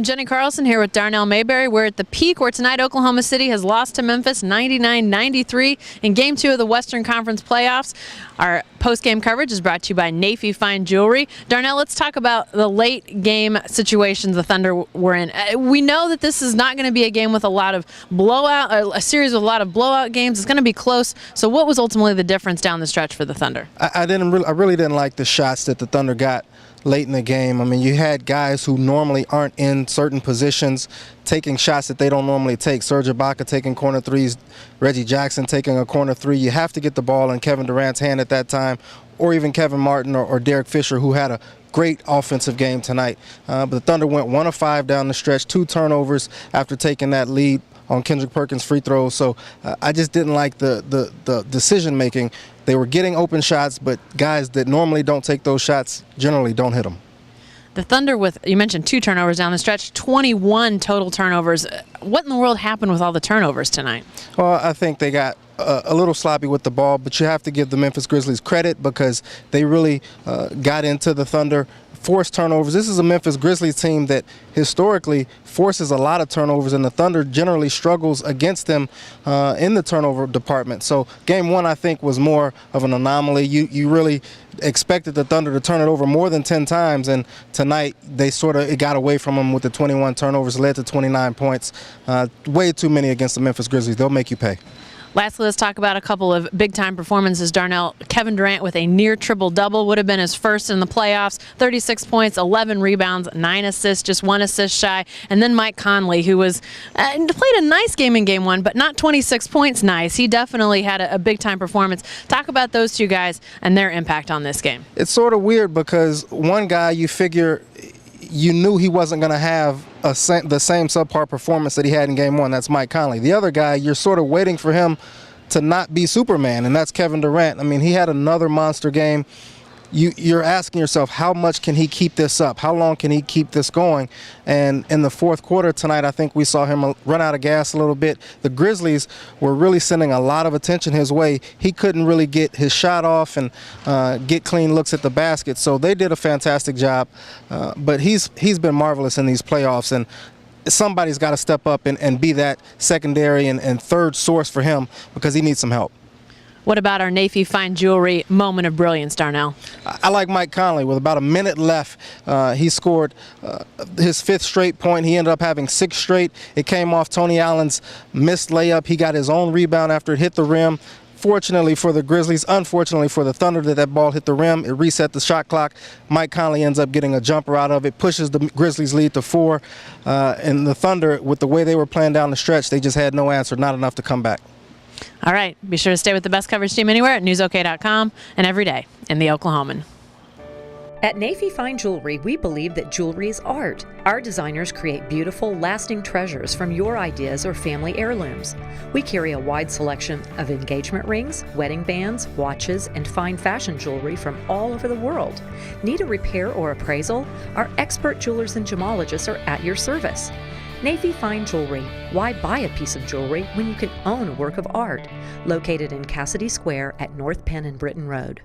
I'm Jenni Carlson here with Darnell Mayberry. We're at the Peak where tonight Oklahoma City has lost to Memphis 99-93 in Game 2 of the Western Conference Playoffs. Our post-game coverage is brought to you by Nafy Fine Jewelry. Darnell, let's talk about the late game situations the Thunder were in. We know that this is not going to be a game with a lot of blowout, a series with a lot of blowout games. It's going to be close. So what was ultimately the difference down the stretch for the Thunder? I really didn't like the shots that the Thunder got late in the game. I mean, you had guys who normally aren't in certain positions taking shots that they don't normally take. Serge Ibaka taking corner threes, Reggie Jackson taking a corner three. You have to get the ball in Kevin Durant's hand at that time, or even Kevin Martin or Derek Fisher, who had a great offensive game tonight. But the Thunder went 1 of 5 down the stretch, 2 turnovers after taking that lead on Kendrick Perkins' free throws. So I just didn't like the decision making. They were getting open shots, but guys that normally don't take those shots generally don't hit them. The Thunder, with, you mentioned 2 turnovers down the stretch, 21 total turnovers. What in the world happened with all the turnovers tonight? Well, I think they got a little sloppy with the ball, but you have to give the Memphis Grizzlies credit because they really got into the Thunder, forced turnovers. This is a Memphis Grizzlies team that historically forces a lot of turnovers, and the Thunder generally struggles against them in the turnover department. So game 1, I think, was more of an anomaly. You really expected the Thunder to turn it over more than 10 times, and tonight it got away from them with the 21 turnovers, led to 29 points. Way too many against the Memphis Grizzlies. They'll make you pay. Lastly, let's talk about a couple of big-time performances. Darnell, Kevin Durant with a near triple-double, would have been his first in the playoffs. 36 points, 11 rebounds, 9 assists, just 1 assist shy. And then Mike Conley, who was played a nice game in Game 1, but not 26 points nice. He definitely had a big-time performance. Talk about those two guys and their impact on this game. It's sort of weird because one guy you figure you knew he wasn't going to have the same subpar performance that he had in Game 1. That's Mike Conley. The other guy, you're sort of waiting for him to not be Superman, and that's Kevin Durant. I mean, he had another monster game. You're asking yourself, how much can he keep this up? How long can he keep this going? And in the fourth quarter tonight, I think we saw him run out of gas a little bit. The Grizzlies were really sending a lot of attention his way. He couldn't really get his shot off and get clean looks at the basket, so they did a fantastic job. But he's been marvelous in these playoffs, and somebody's got to step up and be that secondary and third source for him because he needs some help. What about our Nafy Fine Jewelry moment of brilliance, Darnell? I like Mike Conley. With about a minute left, he scored his 5th straight point. He ended up having 6 straight. It came off Tony Allen's missed layup. He got his own rebound after it hit the rim. Fortunately for the Grizzlies, unfortunately for the Thunder, that ball hit the rim. It reset the shot clock. Mike Conley ends up getting a jumper out of it, pushes the Grizzlies' lead to 4. And the Thunder, with the way they were playing down the stretch, they just had no answer, not enough to come back. All right, be sure to stay with the best coverage team anywhere at newsok.com and every day in the Oklahoman. At Nafy Fine Jewelry, we believe that jewelry is art. Our designers create beautiful, lasting treasures from your ideas or family heirlooms. We carry a wide selection of engagement rings, wedding bands, watches, and fine fashion jewelry from all over the world. Need a repair or appraisal? Our expert jewelers and gemologists are at your service. Nafy Fine Jewelry. Why buy a piece of jewelry when you can own a work of art? Located in Cassidy Square at North Penn and Britton Road.